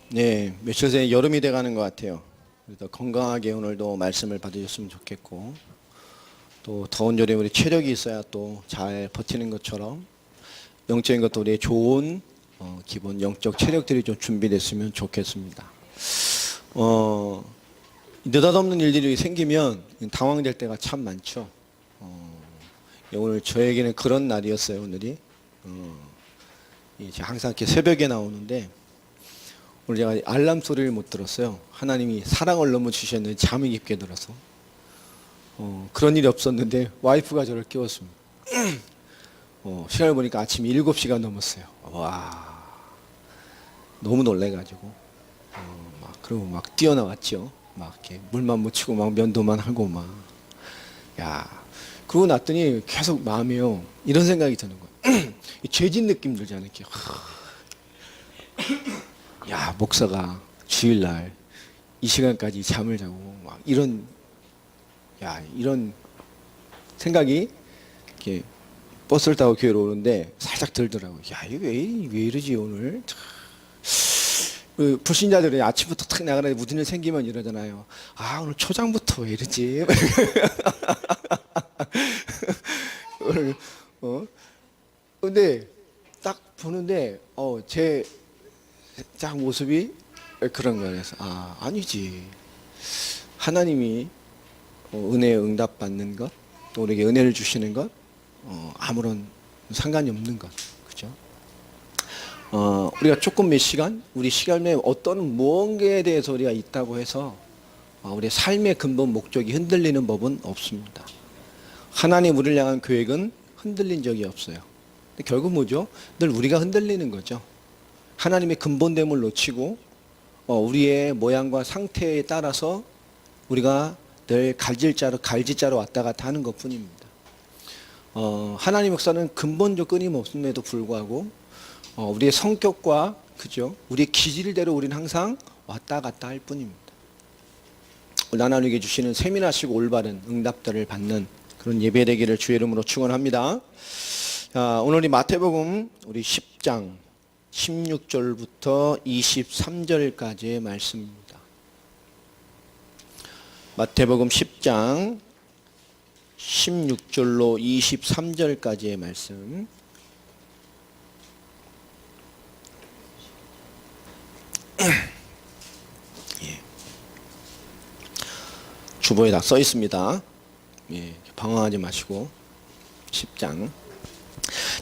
네, 며칠 전에 여름이 돼가는 것 같아요. 그래서 건강하게 오늘도 말씀을 받으셨으면 좋겠고, 또 더운 여름에 우리 체력이 있어야 또 잘 버티는 것처럼 영적인 것도 우리의 좋은 기본 영적 체력들이 좀 준비됐으면 좋겠습니다. 느닷없는 일들이 생기면 당황될 때가 참 많죠. 오늘 저에게는 그런 날이었어요. 오늘이 이제 항상 이렇게 새벽에 나오는데 오늘 제가 알람 소리를 못 들었어요. 하나님이 사랑을 너무 주셨는데 잠이 깊게 들어서 그런 일이 없었는데 와이프가 저를 깨웠습니다. 시간을 보니까 아침 7시가 넘었어요. 와, 너무 놀래가지고 그리고 막 뛰어나왔죠. 막 이렇게 물만 묻히고 막 면도만 하고 막 그러고 났더니 계속 마음에요 이런 생각이 드는 거예요. 죄진 느낌 들잖아요. 이렇게 목사가 주일날 이 시간까지 잠을 자고 막 이런 생각이 이렇게 버스를 타고 교회로 오는데 살짝 들더라고요. 이거 왜 이러지 오늘? 불신자들이 아침부터 탁 나가는데 무슨 일 생기면 이러잖아요. 오늘 초장부터 왜 이러지? 오늘 근데 딱 보는데 제 딱 모습이 그런 거예요. 그래서 아니지. 하나님이 은혜에 응답받는 것, 또 우리에게 은혜를 주시는 것, 아무런 상관이 없는 것, 그죠? 우리가 조금 몇 시간, 우리 시간 내에 어떤 무언가에 대해서 우리가 있다고 해서 우리의 삶의 근본 목적이 흔들리는 법은 없습니다. 하나님 우리를 향한 계획은 흔들린 적이 없어요. 근데 결국 뭐죠? 늘 우리가 흔들리는 거죠. 하나님의 근본됨을 놓치고 우리의 모양과 상태에 따라서 우리가 늘 갈지자로 왔다 갔다 하는 것 뿐입니다. 하나님 역사는 근본적 끊임없음에도 불구하고 우리의 성격과 그죠? 우리의 기질대로 우리는 항상 왔다 갔다 할 뿐입니다. 하나님께 주시는 세밀하시고 올바른 응답들을 받는 그런 예배 되기를 주의 이름으로 축원합니다. 오늘 이 마태복음 우리 10장 16절부터 23절까지의 말씀입니다. 마태복음 10장 16절로 23절까지의 말씀. 주보에 다 써 있습니다. 방황하지 마시고 10장.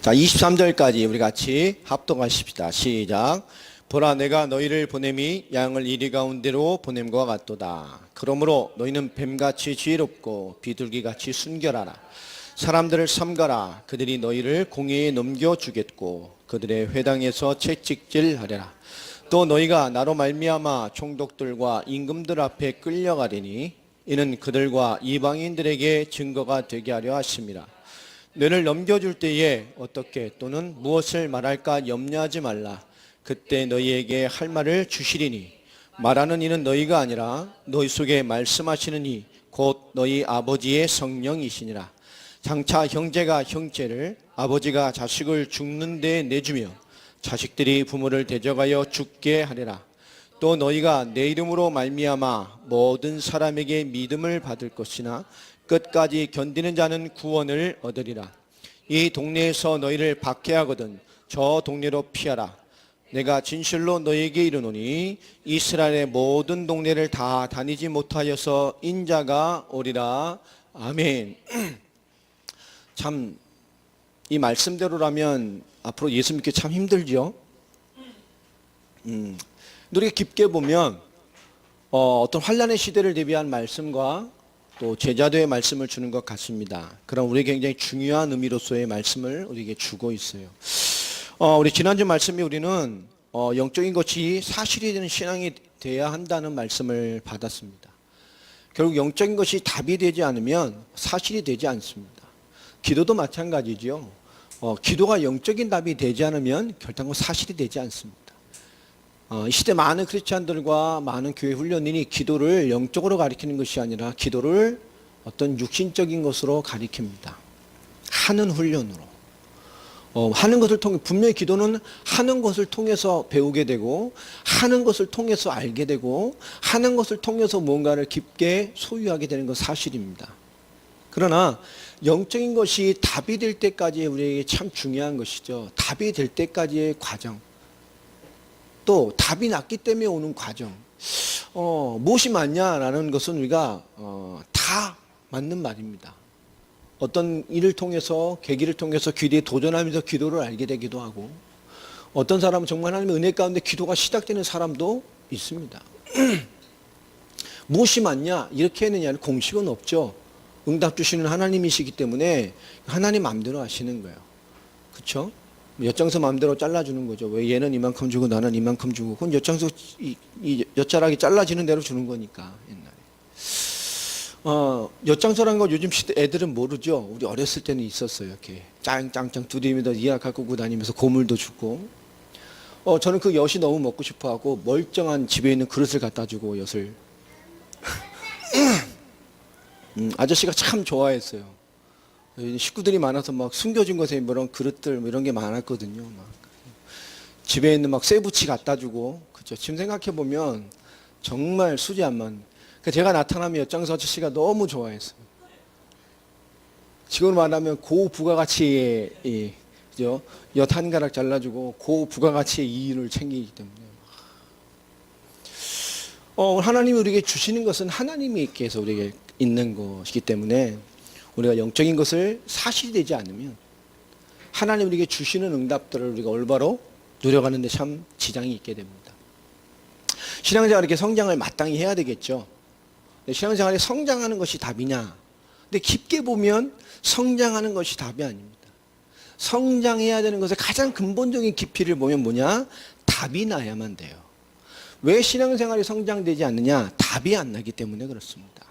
자, 23절까지 우리 같이 합독하십시다. 시작. 보라, 내가 너희를 보냄이 양을 이리 가운데로 보냄과 같도다. 그러므로 너희는 뱀같이 지혜롭고 비둘기같이 순결하라. 사람들을 삼가라. 그들이 너희를 공회에 넘겨주겠고 그들의 회당에서 채찍질하리라. 또 너희가 나로 말미암아 총독들과 임금들 앞에 끌려가리니 이는 그들과 이방인들에게 증거가 되게 하려 하심이라. 너를 넘겨줄 때에 어떻게 또는 무엇을 말할까 염려하지 말라. 그때 너희에게 할 말을 주시리니 말하는 이는 너희가 아니라 너희 속에 말씀하시는 이 곧 너희 아버지의 성령이시니라. 장차 형제가 형제를 아버지가 자식을 죽는 데 내주며 자식들이 부모를 대적하여 죽게 하리라. 또 너희가 내 이름으로 말미암아 모든 사람에게 믿음을 받을 것이나 끝까지 견디는 자는 구원을 얻으리라. 이 동네에서 너희를 박해하거든 저 동네로 피하라. 내가 진실로 너희에게 이르노니 이스라엘의 모든 동네를 다 다니지 못하여서 인자가 오리라. 아멘. 참 이 말씀대로라면 앞으로 예수 믿기 참 힘들죠. 우리가 깊게 보면 어떤 환난의 시대를 대비한 말씀과 또 제자도의 말씀을 주는 것 같습니다. 그럼 우리에게 굉장히 중요한 의미로서의 말씀을 우리에게 주고 있어요. 우리 지난주 말씀이 우리는 영적인 것이 사실이 되는 신앙이 돼야 한다는 말씀을 받았습니다. 결국 영적인 것이 답이 되지 않으면 사실이 되지 않습니다. 기도도 마찬가지죠. 기도가 영적인 답이 되지 않으면 결단코 사실이 되지 않습니다. 이 시대 많은 크리스찬들과 많은 교회 훈련인이 기도를 영적으로 가리키는 것이 아니라 기도를 어떤 육신적인 것으로 가리킵니다. 하는 훈련으로. 하는 것을 통해 분명히 기도는 하는 것을 통해서 배우게 되고 하는 것을 통해서 알게 되고 하는 것을 통해서 무언가를 깊게 소유하게 되는 건 사실입니다. 그러나 영적인 것이 답이 될 때까지 우리에게 참 중요한 것이죠. 답이 될 때까지의 과정, 또 답이 났기 때문에 오는 과정, 무엇이 맞냐라는 것은 우리가 다 맞는 말입니다. 어떤 일을 통해서, 계기를 통해서 기도에 도전하면서 기도를 알게 되기도 하고, 어떤 사람은 정말 하나님의 은혜 가운데 기도가 시작되는 사람도 있습니다. 무엇이 맞냐 이렇게 했느냐는 공식은 없죠. 응답 주시는 하나님이시기 때문에 하나님 마음대로 하시는 거예요. 그렇죠? 엿장서 마음대로 잘라주는 거죠. 왜 얘는 이만큼 주고 나는 이만큼 주고, 그건 엿장서 이 엿자락이 잘라지는 대로 주는 거니까. 옛날에 엿장서라는 거 요즘 시대 애들은 모르죠. 우리 어렸을 때는 있었어요. 이렇게 짱짱짱 두드리면서 이약할 끄고 다니면서 고물도 주고. 저는 그 엿이 너무 먹고 싶어하고 멀쩡한 집에 있는 그릇을 갖다 주고 엿을 아저씨가 참 좋아했어요. 식구들이 많아서 막 숨겨진 것에 이런 그릇들 이런 게 많았거든요. 막 집에 있는 막 쇠붙이 갖다 주고, 그죠? 지금 생각해 보면 정말 수지 안 맞는. 제가 나타나면 엿장서 아저씨가 너무 좋아했어요. 지금으로 말하면 고부가가치의 그죠? 엿 한 가락 잘라주고 고부가가치의 이윤을 챙기기 때문에. 하나님이 우리에게 주시는 것은 하나님께서 우리에게 있는 것이기 때문에 우리가 영적인 것을 사실이 되지 않으면 하나님 우리에게 주시는 응답들을 우리가 올바로 누려가는 데 참 지장이 있게 됩니다. 신앙생활 이렇게 성장을 마땅히 해야 되겠죠. 신앙생활에 성장하는 것이 답이냐? 근데 깊게 보면 성장하는 것이 답이 아닙니다. 성장해야 되는 것의 가장 근본적인 깊이를 보면 뭐냐? 답이 나야만 돼요. 왜 신앙생활이 성장되지 않느냐? 답이 안 나기 때문에 그렇습니다.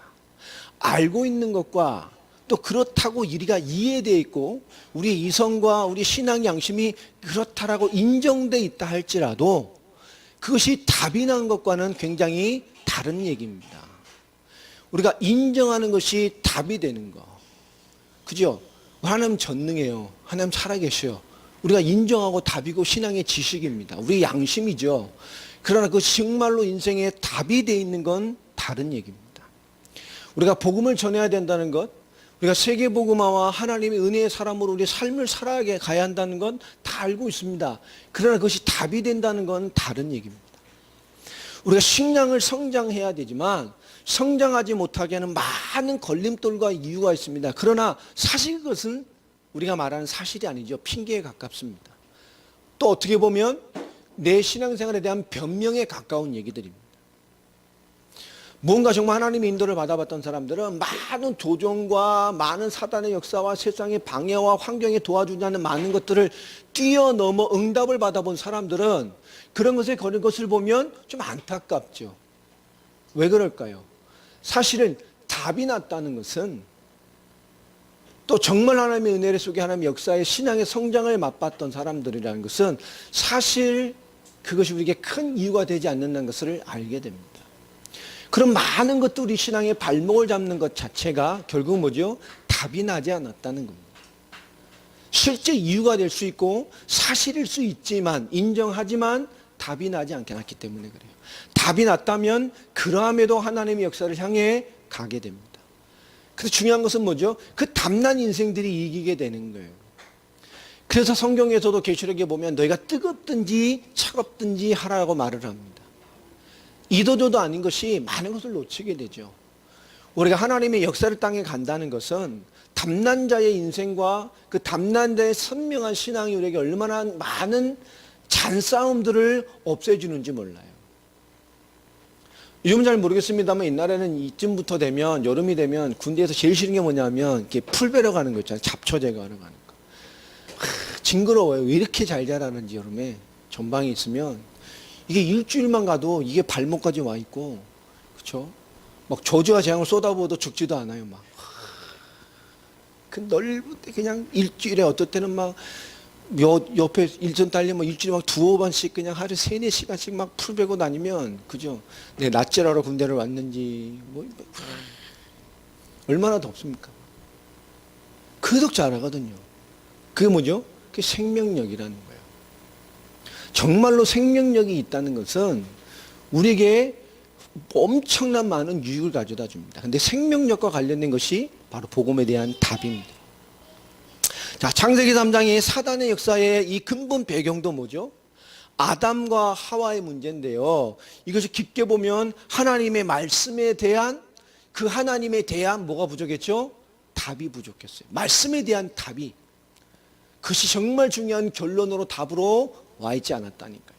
알고 있는 것과 또 그렇다고 우리가 이해되어 있고 우리 이성과 우리 신앙 양심이 그렇다라고 인정되어 있다 할지라도 그것이 답이 난 것과는 굉장히 다른 얘기입니다. 우리가 인정하는 것이 답이 되는 거. 그죠? 하나님 전능해요. 하나님 살아계셔요. 우리가 인정하고 답이고 신앙의 지식입니다. 우리 양심이죠. 그러나 그것이 정말로 인생의 답이 되어 있는 건 다른 얘기입니다. 우리가 복음을 전해야 된다는 것, 우리가 세계복음화와 하나님의 은혜의 사람으로 우리 삶을 살아가야 한다는 건 다 알고 있습니다. 그러나 그것이 답이 된다는 건 다른 얘기입니다. 우리가 신앙을 성장해야 되지만 성장하지 못하게 하는 많은 걸림돌과 이유가 있습니다. 그러나 사실 그것은 우리가 말하는 사실이 아니죠. 핑계에 가깝습니다. 또 어떻게 보면 내 신앙생활에 대한 변명에 가까운 얘기들입니다. 뭔가 정말 하나님의 인도를 받아봤던 사람들은 많은 조종과 많은 사단의 역사와 세상의 방해와 환경에 도와주지 않는 많은 것들을 뛰어넘어 응답을 받아본 사람들은 그런 것에 걸린 것을 보면 좀 안타깝죠. 왜 그럴까요? 사실은 답이 났다는 것은 또 정말 하나님의 은혜 속에 하나님의 역사의 신앙의 성장을 맛봤던 사람들이라는 것은 사실 그것이 우리에게 큰 이유가 되지 않는다는 것을 알게 됩니다. 그런 많은 것도 우리 신앙의 발목을 잡는 것 자체가 결국 뭐죠? 답이 나지 않았다는 겁니다. 실제 이유가 될 수 있고 사실일 수 있지만 인정하지만 답이 나지 않기 때문에 그래요. 답이 났다면 그러함에도 하나님의 역사를 향해 가게 됩니다. 그래서 중요한 것은 뭐죠? 그 답난 인생들이 이기게 되는 거예요. 그래서 성경에서도 계시록에 보면 너희가 뜨겁든지 차갑든지 하라고 말을 합니다. 이도저도 아닌 것이 많은 것을 놓치게 되죠. 우리가 하나님의 역사를 땅에 간다는 것은 답난 자의 인생과 그 답난 자의 선명한 신앙이 우리에게 얼마나 많은 잔싸움들을 없애주는지 몰라요. 요즘은 잘 모르겠습니다만 옛날에는 이쯤부터 되면 여름이 되면 군대에서 제일 싫은 게 뭐냐면 이렇게 풀 베러 가는 거 있잖아요. 잡초 제거하러 가는 거. 징그러워요. 왜 이렇게 잘 자라는지 여름에 전방에 있으면 이게 일주일만 가도 이게 발목까지 와 있고, 그렇죠? 막 저주와 재앙을 쏟아부어도 죽지도 않아요. 막 그 넓은데 그냥 일주일에 어떨 때는 막 옆에 일선 딸리면 일주일에 막 두어 번씩 그냥 하루 3-4시간씩 막 풀 베고 다니면, 그죠? 내 낫질하러 군대를 왔는지 뭐 얼마나 덥습니까? 그래도 잘하거든요. 그게 뭐죠? 그게 생명력이라는 거예요. 정말로 생명력이 있다는 것은 우리에게 엄청난 많은 유익을 가져다 줍니다. 근데 생명력과 관련된 것이 바로 복음에 대한 답입니다. 자, 창세기 3장의 사단의 역사의 이 근본 배경도 뭐죠? 아담과 하와의 문제인데요. 이것을 깊게 보면 하나님의 말씀에 대한 그 하나님에 대한 뭐가 부족했죠? 답이 부족했어요. 말씀에 대한 답이. 그것이 정말 중요한 결론으로 답으로 와 있지 않았다니까요.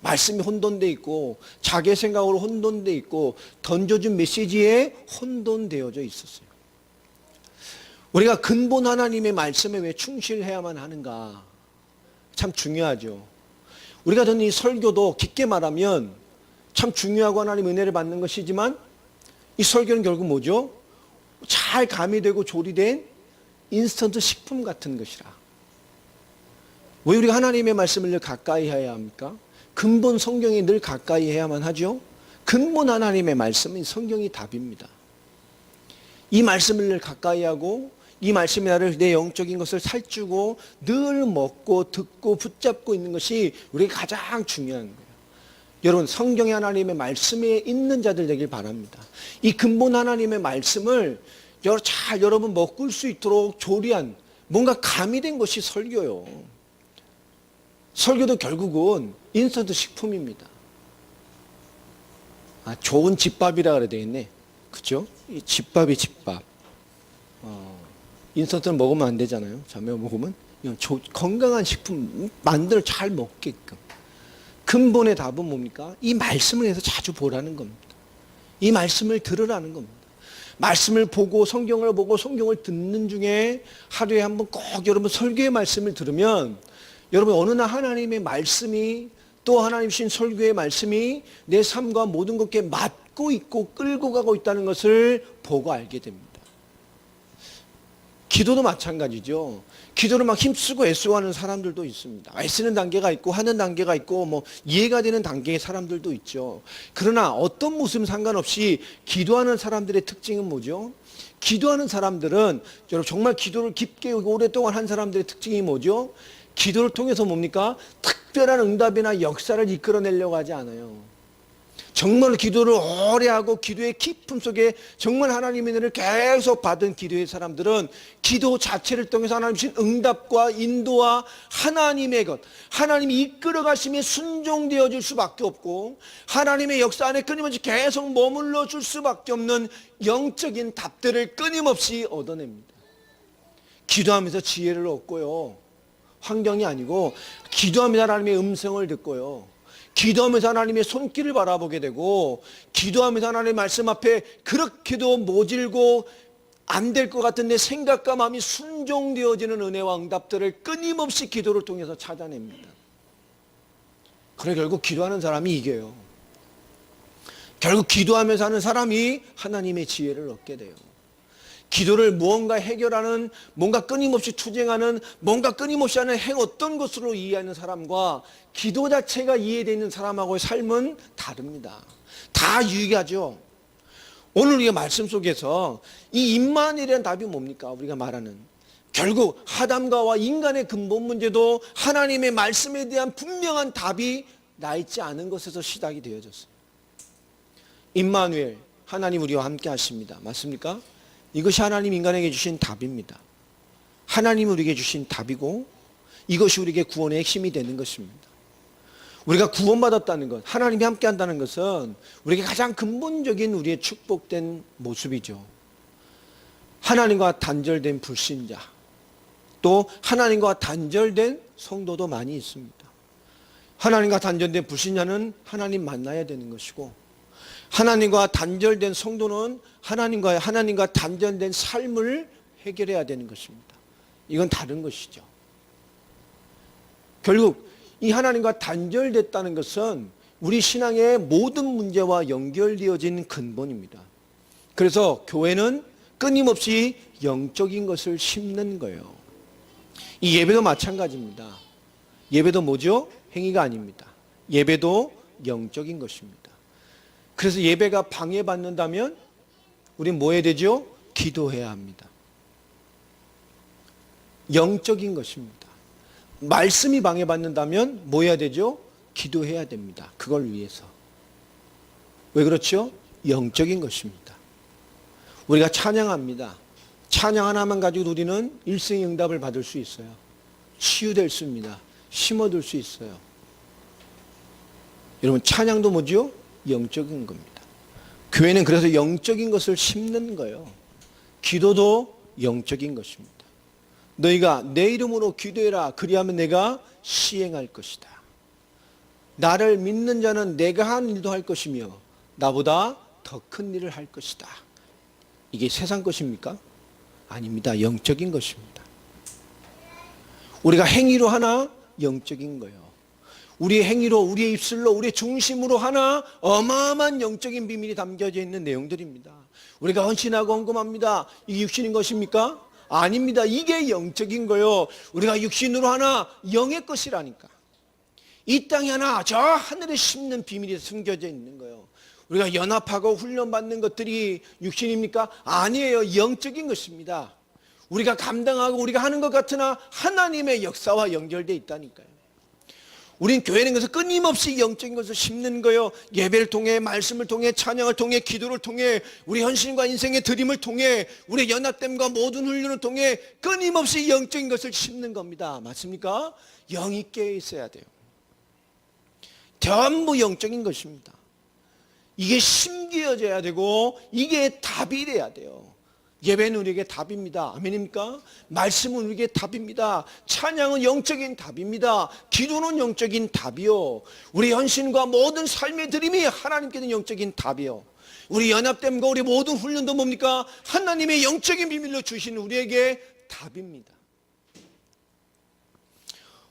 말씀이 혼돈돼 있고 자기 생각으로 혼돈돼 있고 던져준 메시지에 혼돈되어져 있었어요. 우리가 근본 하나님의 말씀에 왜 충실해야만 하는가? 참 중요하죠. 우리가 듣는 이 설교도 깊게 말하면 참 중요하고 하나님 은혜를 받는 것이지만 이 설교는 결국 뭐죠? 잘 가미되고 조리된 인스턴트 식품 같은 것이라. 왜 우리가 하나님의 말씀을 늘 가까이 해야 합니까? 근본 성경에 늘 가까이 해야만 하죠. 근본 하나님의 말씀은 성경이 답입니다. 이 말씀을 늘 가까이 하고 이 말씀이 나를 내 영적인 것을 살찌고 늘 먹고 듣고 붙잡고 있는 것이 우리가 가장 중요한 거예요. 여러분, 성경의 하나님의 말씀에 있는 자들 되길 바랍니다. 이 근본 하나님의 말씀을 잘 여러분 먹을 수 있도록 조리한 뭔가 가미된 것이 설교요. 설교도 결국은 인스턴트 식품입니다. 좋은 집밥이라 그래야 되겠네. 그죠? 이 집밥이 집밥. 인스턴트는 먹으면 안 되잖아요. 자매 먹으면. 건강한 식품 만들어 잘 먹게끔. 근본의 답은 뭡니까? 이 말씀을 해서 자주 보라는 겁니다. 이 말씀을 들으라는 겁니다. 말씀을 보고 성경을 보고 성경을 듣는 중에 하루에 한 번 꼭 여러분 설교의 말씀을 들으면 여러분 어느 날 하나님의 말씀이 또 하나님 신 설교의 말씀이 내 삶과 모든 것에 맞고 있고 끌고 가고 있다는 것을 보고 알게 됩니다. 기도도 마찬가지죠. 기도를 막 힘쓰고 애쓰고하는 사람들도 있습니다. 애쓰는 단계가 있고 하는 단계가 있고 뭐 이해가 되는 단계의 사람들도 있죠. 그러나 어떤 모습 상관없이 기도하는 사람들의 특징은 뭐죠? 기도하는 사람들은 여러분 정말 기도를 깊게 오랫동안 한 사람들의 특징이 뭐죠? 기도를 통해서 뭡니까? 특별한 응답이나 역사를 이끌어내려고 하지 않아요. 정말 기도를 오래 하고 기도의 깊음 속에 정말 하나님의 은혜를 계속 받은 기도의 사람들은 기도 자체를 통해서 하나님 주신 응답과 인도와 하나님의 것, 하나님이 이끌어 가심에 순종되어질 수밖에 없고 하나님의 역사 안에 끊임없이 계속 머물러 줄 수밖에 없는 영적인 답들을 끊임없이 얻어냅니다. 기도하면서 지혜를 얻고요. 환경이 아니고 기도하면서 하나님의 음성을 듣고요. 기도하면서 하나님의 손길을 바라보게 되고 기도하면서 하나님의 말씀 앞에 그렇게도 모질고 안 될 것 같은 내 생각과 마음이 순종되어지는 은혜와 응답들을 끊임없이 기도를 통해서 찾아냅니다. 그래 결국 기도하는 사람이 이겨요. 결국 기도하면서 하는 사람이 하나님의 지혜를 얻게 돼요. 기도를 무언가 해결하는, 뭔가 끊임없이 투쟁하는, 뭔가 끊임없이 하는 어떤 것으로 이해하는 사람과 기도 자체가 이해되어 있는 사람하고의 삶은 다릅니다. 다 유익하죠. 오늘 우리가 말씀 속에서 이 임마누엘이라는 답이 뭡니까? 우리가 말하는 결국 아담과 인간의 근본 문제도 하나님의 말씀에 대한 분명한 답이 나 있지 않은 것에서 시작이 되어졌어요. 임마누엘, 하나님 우리와 함께 하십니다. 맞습니까? 이것이 하나님 인간에게 주신 답입니다. 하나님이 우리에게 주신 답이고 이것이 우리에게 구원의 핵심이 되는 것입니다. 우리가 구원받았다는 것, 하나님이 함께 한다는 것은 우리에게 가장 근본적인 우리의 축복된 모습이죠. 하나님과 단절된 불신자, 또 하나님과 단절된 성도도 많이 있습니다. 하나님과 단절된 불신자는 하나님 만나야 되는 것이고 하나님과 단절된 성도는 하나님과 단절된 삶을 해결해야 되는 것입니다. 이건 다른 것이죠. 결국 이 하나님과 단절됐다는 것은 우리 신앙의 모든 문제와 연결되어진 근본입니다. 그래서 교회는 끊임없이 영적인 것을 심는 거예요. 이 예배도 마찬가지입니다. 예배도 뭐죠? 행위가 아닙니다. 예배도 영적인 것입니다. 그래서 예배가 방해받는다면 우린 뭐 해야 되죠? 기도해야 합니다. 영적인 것입니다. 말씀이 방해받는다면 뭐 해야 되죠? 기도해야 됩니다. 그걸 위해서. 왜 그렇죠? 영적인 것입니다. 우리가 찬양합니다. 찬양 하나만 가지고 우리는 일생응답을 받을 수 있어요. 치유될 수 있습니다. 심어둘 수 있어요. 여러분, 찬양도 뭐죠? 영적인 겁니다. 교회는 그래서 영적인 것을 심는 거예요. 기도도 영적인 것입니다. 너희가 내 이름으로 기도해라. 그리하면 내가 시행할 것이다. 나를 믿는 자는 내가 한 일도 할 것이며 나보다 더 큰 일을 할 것이다. 이게 세상 것입니까? 아닙니다. 영적인 것입니다. 우리가 행위로 하나 영적인 거예요. 우리의 행위로, 우리의 입술로, 우리의 중심으로 하나 어마어마한 영적인 비밀이 담겨져 있는 내용들입니다. 우리가 헌신하고 헌금합니다. 이게 육신인 것입니까? 아닙니다. 이게 영적인 거예요. 우리가 육신으로 하나 영의 것이라니까. 이 땅에 하나 저 하늘에 심는 비밀이 숨겨져 있는 거예요. 우리가 연합하고 훈련받는 것들이 육신입니까? 아니에요. 영적인 것입니다. 우리가 감당하고 우리가 하는 것 같으나 하나님의 역사와 연결되어 있다니까요. 우린 교회는 그래서 끊임없이 영적인 것을 심는 거예요. 예배를 통해, 말씀을 통해, 찬양을 통해, 기도를 통해, 우리 헌신과 인생의 드림을 통해, 우리 연합됨과 모든 훈련을 통해 끊임없이 영적인 것을 심는 겁니다. 맞습니까? 영이 깨어 있어야 돼요. 전부 영적인 것입니다. 이게 심기어져야 되고 이게 답이 돼야 돼요. 예배는 우리에게 답입니다. 아멘입니까? 말씀은 우리에게 답입니다. 찬양은 영적인 답입니다. 기도는 영적인 답이요. 우리 헌신과 모든 삶의 드림이 하나님께는 영적인 답이요. 우리 연합됨과 우리 모든 훈련도 뭡니까? 하나님의 영적인 비밀로 주시는 우리에게 답입니다.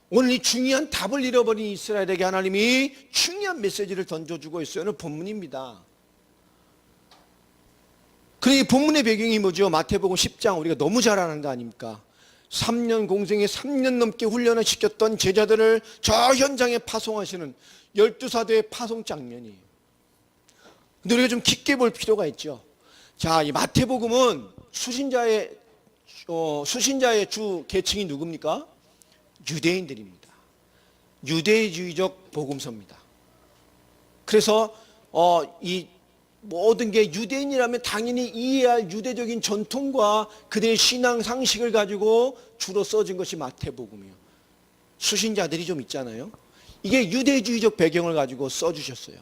오늘 이 중요한 답을 잃어버린 이스라엘에게 하나님이 중요한 메시지를 던져주고 있어요. 오늘 본문입니다. 그런데 이 본문의 배경이 뭐죠? 마태복음 10장 우리가 너무 잘 아는 거 아닙니까? 3년 공생에 3년 넘게 훈련을 시켰던 제자들을 저 현장에 파송하시는 12사도의 파송 장면이에요. 근데 우리가 좀 깊게 볼 필요가 있죠. 자, 이 마태복음은 수신자의 주 계층이 누굽니까? 유대인들입니다. 유대주의적 복음서입니다. 그래서 이 모든 게 유대인이라면 당연히 이해할 유대적인 전통과 그들의 신앙 상식을 가지고 주로 써진 것이 마태복음이에요. 수신자들이 좀 있잖아요. 이게 유대주의적 배경을 가지고 써주셨어요.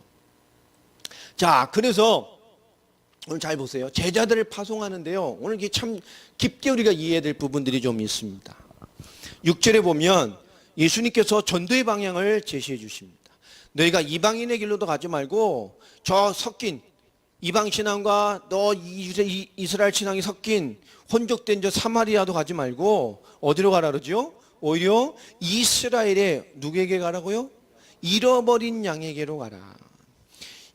자, 그래서 오늘 잘 보세요. 제자들을 파송하는데요. 오늘 이게 참 깊게 우리가 이해해야 될 부분들이 좀 있습니다. 6절에 보면 예수님께서 전도의 방향을 제시해 주십니다. 너희가 이방인의 길로도 가지 말고 저 섞인 이방 신앙과 너 이스라엘 신앙이 섞인 혼족된 저 사마리아도 가지 말고 어디로 가라 그러죠? 오히려 이스라엘의 누구에게 가라고요? 잃어버린 양에게로 가라.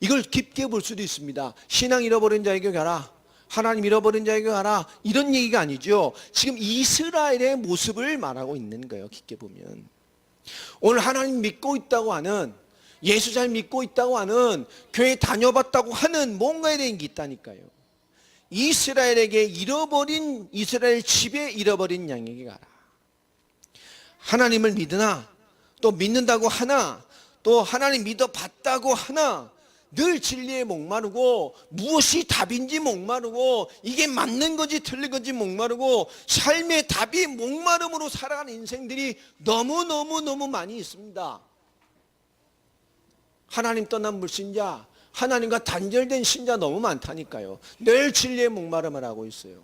이걸 깊게 볼 수도 있습니다. 신앙 잃어버린 자에게 가라. 하나님 잃어버린 자에게 가라. 이런 얘기가 아니죠. 지금 이스라엘의 모습을 말하고 있는 거예요. 깊게 보면. 오늘 하나님 믿고 있다고 하는, 예수 잘 믿고 있다고 하는, 교회 다녀봤다고 하는 뭔가에 대한 게 있다니까요. 이스라엘에게 잃어버린, 이스라엘 집에 잃어버린 양에게 가라. 하나님을 믿으나 또 믿는다고 하나 또 하나님 믿어봤다고 하나 늘 진리에 목마르고 무엇이 답인지 목마르고 이게 맞는 건지 틀린 건지 목마르고 삶의 답이 목마름으로 살아가는 인생들이 너무 많이 있습니다. 하나님 떠난 불신자, 하나님과 단절된 신자 너무 많다니까요. 늘 진리의 목마름을 하고 있어요.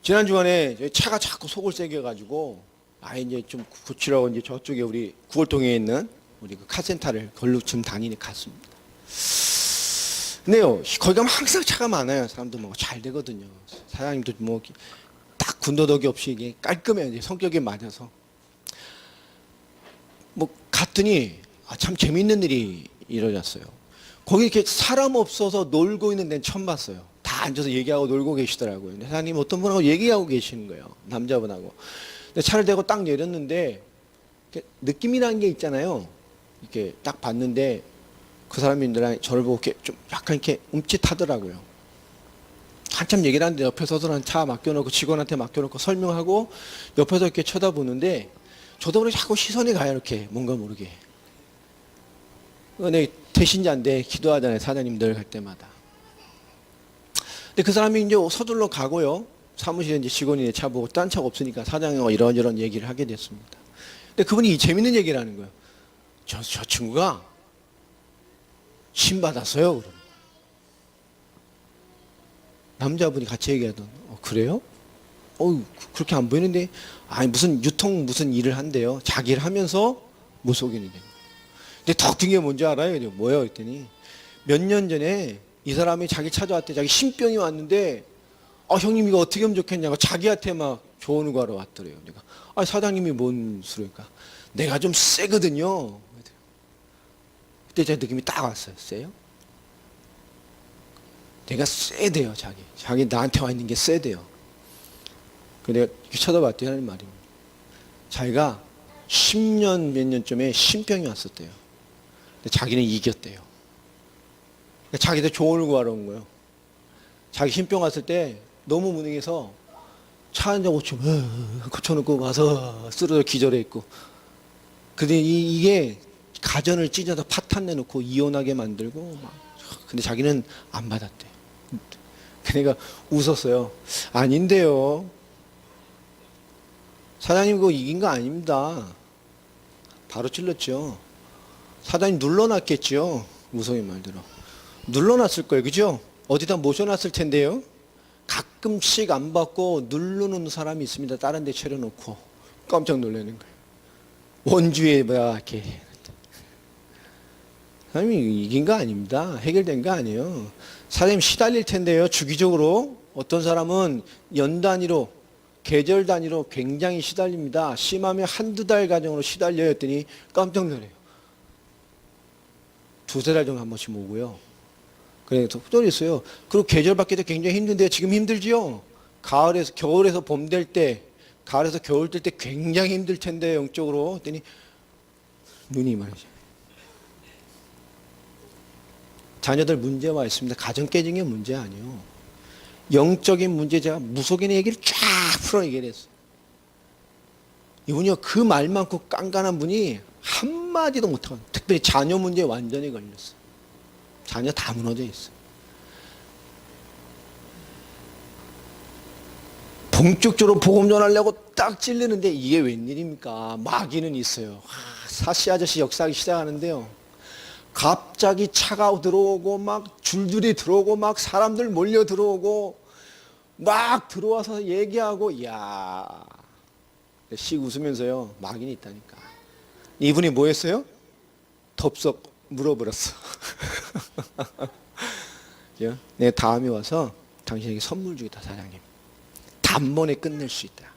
지난 주간에 차가 자꾸 속을 새겨가지고 이제 좀 고치라고 이제 저쪽에 우리 구월동에 있는 우리 그 카센터를 걸로 좀 다니니 갔습니다. 근데요, 거기 가면 항상 차가 많아요. 사람도 뭐 잘 되거든요. 사장님도 뭐 딱 군더더기 없이 이게 깔끔해요. 이제 성격에 맞아서. 뭐 갔더니 참 재밌는 일이 이루어졌어요. 거기 이렇게 사람 없어서 놀고 있는 데는 처음 봤어요. 다 앉아서 얘기하고 놀고 계시더라고요. 근데 사장님 어떤 분하고 얘기하고 계시는 거예요. 남자분하고. 근데 차를 대고 딱 내렸는데 느낌이라는 게 있잖아요. 이렇게 딱 봤는데 그 사람이 저를 보고 이렇게 좀 약간 이렇게 움찔하더라고요. 한참 얘기를 하는데 옆에서는 차 맡겨놓고 직원한테 맡겨놓고 설명하고 옆에서 이렇게 쳐다보는데 저도 모르게 자꾸 시선이 가요. 이렇게 뭔가 모르게. 내 대신자인데 기도하잖아요. 사장님들 갈 때마다. 근데 그 사람이 이제 서둘러 가고요. 사무실에 이제 직원이 차 보고 딴 차가 없으니까 사장님과 이런저런 얘기를 하게 됐습니다. 근데 그분이 재밌는 얘기를 하는 거예요. 저 친구가 신 받았어요. 그러면. 남자분이 같이 얘기하던, 그래요? 그렇게 안 보이는데, 아니, 무슨 무슨 일을 한대요. 자기 일 하면서 무속인이 된 거예요. 근데 더 웃긴 게 뭔지 알아요? 뭐예요? 했더니, 몇 년 전에 이 사람이 자기 찾아왔대. 자기 신병이 왔는데, 형님 이거 어떻게 하면 좋겠냐고 자기한테 막 조언을 구하러 왔더래요. 내가, 사장님이 뭔 소리일까? 내가 좀 세거든요. 그때 제 느낌이 딱 왔어요. 세요? 내가 세대요, 자기 나한테 와 있는 게 세대요. 내가 이렇게 쳐다봤더니 하는 말입니다. 자기가 10년 몇 년쯤에 신병이 왔었대요. 근데 자기는 이겼대요. 자기도 조언을 구하러 온 거예요. 자기 신병 왔을 때 너무 무능해서 차 한 잔 고쳐놓고 와서 쓰러져 기절했고. 근데 이게 가전을 찢어서 파탄 내놓고 이혼하게 만들고 막. 근데 자기는 안 받았대. 그러니까 웃었어요. 아닌데요. 사장님 그거 이긴 거 아닙니다. 바로 찔렀죠. 사장님 눌러놨겠죠. 무속인 말대로. 눌러놨을 거예요. 그죠? 어디다 모셔놨을 텐데요. 가끔씩 안 받고 누르는 사람이 있습니다. 다른 데 차려놓고. 깜짝 놀라는 거예요. 원주에 이렇게. 사장님이 이긴 거 아닙니다. 해결된 거 아니에요. 사장님 시달릴 텐데요. 주기적으로 어떤 사람은 연 단위로 계절 단위로 굉장히 시달립니다. 심하면 한두 달 가정으로 시달려야 했더니 깜짝 놀래요. 두세 달 정도 한 번씩 오고요. 그래서 후덜했어요. 그리고 계절 바뀌도 굉장히 힘든데 지금 힘들지요. 겨울에서 봄 될 때, 가을에서 겨울 될 때 굉장히 힘들 텐데 영적으로 했더니 눈이 말이죠. 자녀들 문제와 있습니다. 가정 깨진 게 문제 아니에요. 영적인 문제 제가 무속인의 얘기를 쫙 풀어 얘기를 했어요. 이분이요 그 말 많고 깐깐한 분이 한마디도 못하고 특별히 자녀 문제에 완전히 걸렸어요. 자녀 다 무너져 있어요. 본격적으로 복음 전하려고 딱 찔르는데 이게 웬일입니까? 마귀는 있어요. 사시 아저씨 역사하기 시작하는데요. 갑자기 차가 들어오고 막 줄줄이 들어오고 막 사람들 몰려 들어오고 막 들어와서 얘기하고 이야 씩 웃으면서요. 마귀는 있다니까. 이분이 뭐 했어요? 덥석 물어버렸어. 내 다음에 와서 당신에게 선물 주겠다 사장님. 단번에 끝낼 수 있다.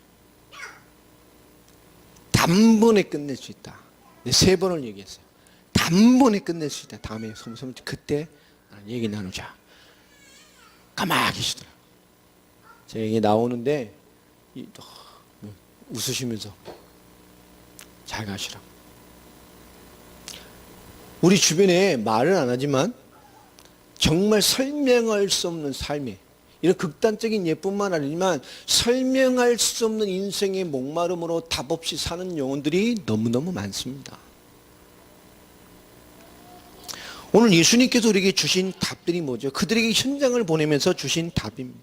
단번에 끝낼 수 있다. 세 번을 얘기했어요. 단번에 끝낼 수 있다. 다음에 선물 그때 얘기 나누자. 가만히 계시더라. 제가 얘기 나오는데 웃으시면서 잘 가시라고. 우리 주변에 말은 안 하지만 정말 설명할 수 없는 삶이 이런 극단적인 예뿐만 아니지만 설명할 수 없는 인생의 목마름으로 답 없이 사는 영혼들이 너무너무 많습니다. 오늘 예수님께서 우리에게 주신 답들이 뭐죠? 그들에게 현장을 보내면서 주신 답입니다.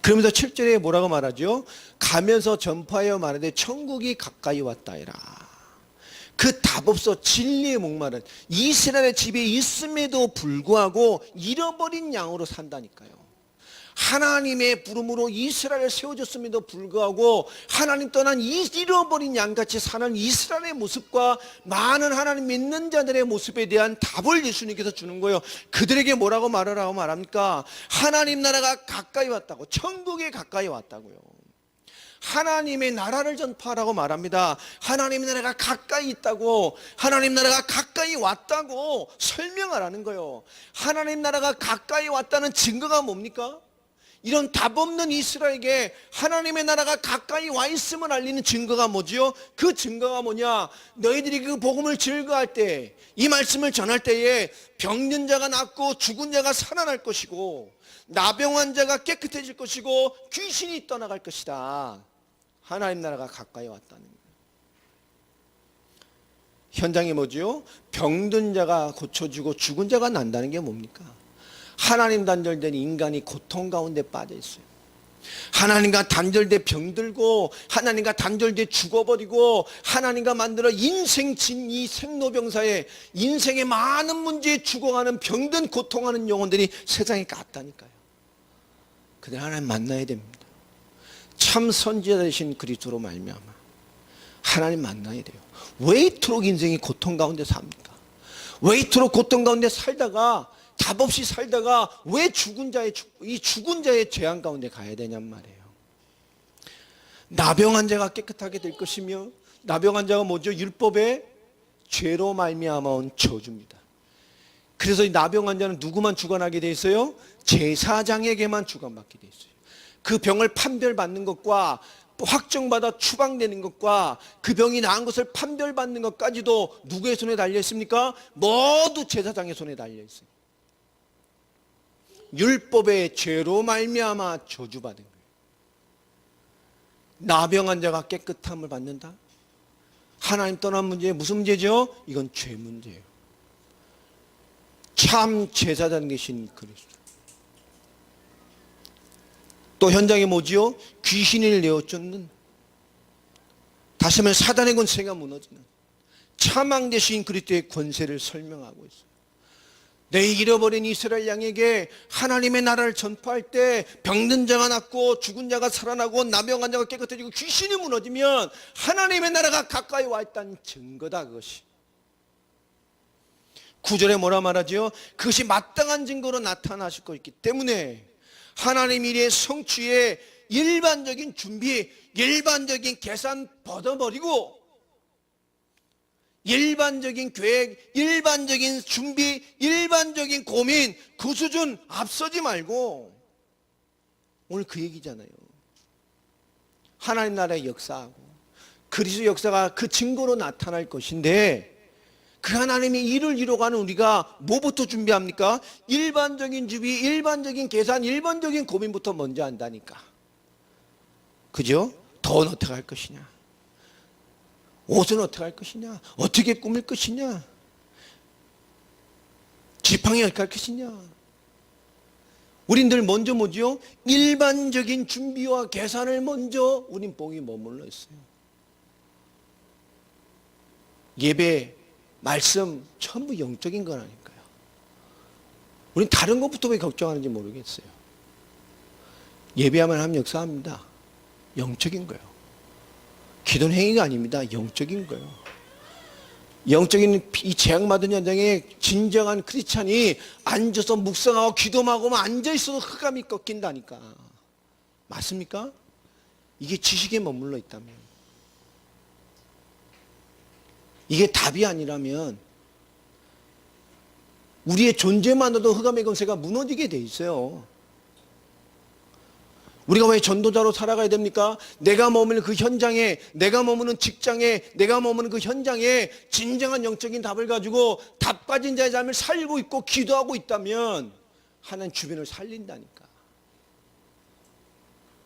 그러면서 7절에 뭐라고 말하죠? 가면서 전파하여 말하되 천국이 가까이 왔다이라. 그 답 없어 진리의 목마른 이스라엘의 집에 있음에도 불구하고 잃어버린 양으로 산다니까요. 하나님의 부름으로 이스라엘 세워졌음에도 불구하고 하나님 떠난 잃어버린 양같이 사는 이스라엘의 모습과 많은 하나님 믿는 자들의 모습에 대한 답을 예수님께서 주는 거예요. 그들에게 뭐라고 말하라고 말합니까? 하나님 나라가 가까이 왔다고. 천국에 가까이 왔다고요. 하나님의 나라를 전파하라고 말합니다. 하나님의 나라가 가까이 있다고, 하나님 나라가 가까이 왔다고 설명하라는 거예요. 하나님 나라가 가까이 왔다는 증거가 뭡니까? 이런 답 없는 이스라엘에게 하나님의 나라가 가까이 와 있음을 알리는 증거가 뭐지요? 그 증거가 뭐냐? 너희들이 그 복음을 증거할 때, 이 말씀을 전할 때에 병든 자가 낫고 죽은 자가 살아날 것이고 나병한 자가 깨끗해질 것이고 귀신이 떠나갈 것이다. 하나님 나라가 가까이 왔다는 거예요. 현장이 뭐지요? 병든 자가 고쳐지고 죽은 자가 난다는 게 뭡니까? 하나님 단절된 인간이 고통 가운데 빠져 있어요. 하나님과 단절돼 병들고 하나님과 단절돼 죽어버리고 하나님과 만들어 인생 진 이 생로병사에 인생의 많은 문제에 죽어가는 병든 고통하는 영혼들이 세상에 갔다니까요. 그들 하나님 만나야 됩니다. 참 선지자 되신 그리스도로 말미암아 하나님 만나야 돼요. 왜 이토록 인생이 고통 가운데 삽니까? 왜 이토록 고통 가운데 살다가 답 없이 살다가 왜 이 죽은 자의 재앙 가운데 가야 되냔 말이에요. 나병한 자가 깨끗하게 될 것이며, 나병한 자가 뭐죠? 율법의 죄로 말미암아 온 저주입니다. 그래서 이 나병한 자는 누구만 주관하게 돼 있어요? 제사장에게만 주관받게 돼 있어요. 그 병을 판별받는 것과 확정받아 추방되는 것과 그 병이 나은 것을 판별받는 것까지도 누구의 손에 달려 있습니까? 모두 제사장의 손에 달려 있어요. 율법의 죄로 말미암아 저주받은 거예요. 나병한 자가 깨끗함을 받는다? 하나님 떠난 문제, 무슨 문제죠? 이건 죄 문제예요. 참 제사장 되신 그리스도. 또 현장에 뭐지요? 귀신을 내어쫓는, 다시 말해 사단의 권세가 무너지는 참왕 되신 그리스도의 권세를 설명하고 있어요. 내 잃어버린 이스라엘 양에게 하나님의 나라를 전파할 때 병든 자가 낫고 죽은 자가 살아나고 나병한 자가 깨끗해지고 귀신이 무너지면 하나님의 나라가 가까이 와 있다는 증거다. 그것이 9절에 뭐라 말하죠? 그것이 마땅한 증거로 나타나실 것이기 때문에 하나님 일의 성취에 일반적인 준비, 일반적인 계산 벗어버리고 일반적인 계획, 일반적인 준비, 일반적인 고민, 그 수준 앞서지 말고 오늘 그 얘기잖아요. 하나님 나라의 역사하고 그리스도 역사가 그 증거로 나타날 것인데 그 하나님의 일을 이루어가는 우리가 뭐부터 준비합니까? 일반적인 준비, 일반적인 계산, 일반적인 고민부터 먼저 한다니까. 그죠? 돈 어떻게 할 것이냐? 옷은 어떻게 할 것이냐? 어떻게 꾸밀 것이냐? 지팡이 어떻게 할 것이냐? 우린들 먼저 뭐죠? 일반적인 준비와 계산을 먼저 우린 뽕이 머물러 있어요. 예배, 말씀 전부 영적인 거라니까요. 우린 다른 것부터 왜 걱정하는지 모르겠어요. 예배하면 하면 역사합니다. 영적인 거예요. 기도는 행위가 아닙니다. 영적인 거예요. 영적인 이 재앙받은 현장에 진정한 크리스찬이 앉아서 묵상하고 기도하고 앉아있어도 흑암이 꺾인다니까. 맞습니까? 이게 지식에 머물러 있다면, 이게 답이 아니라면 우리의 존재만으로도 흑암의 권세가 무너지게 돼 있어요. 우리가 왜 전도자로 살아가야 됩니까? 내가 머무는 그 현장에, 내가 머무는 직장에, 내가 머무는 그 현장에 진정한 영적인 답을 가지고 답 가진 자의 삶을 살고 있고 기도하고 있다면 하나님 주변을 살린다니까.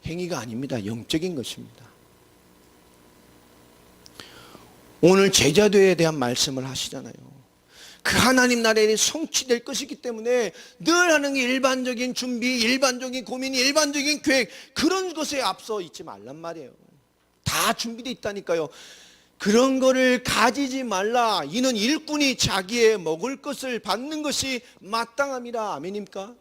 행위가 아닙니다. 영적인 것입니다. 오늘 제자도에 대한 말씀을 하시잖아요. 그 하나님 나라에 성취될 것이기 때문에 늘 하는 게 일반적인 준비, 일반적인 고민, 일반적인 계획, 그런 것에 앞서 있지 말란 말이에요. 다 준비되어 있다니까요. 그런 거를 가지지 말라. 이는 일꾼이 자기의 먹을 것을 받는 것이 마땅함이라. 아멘입니까?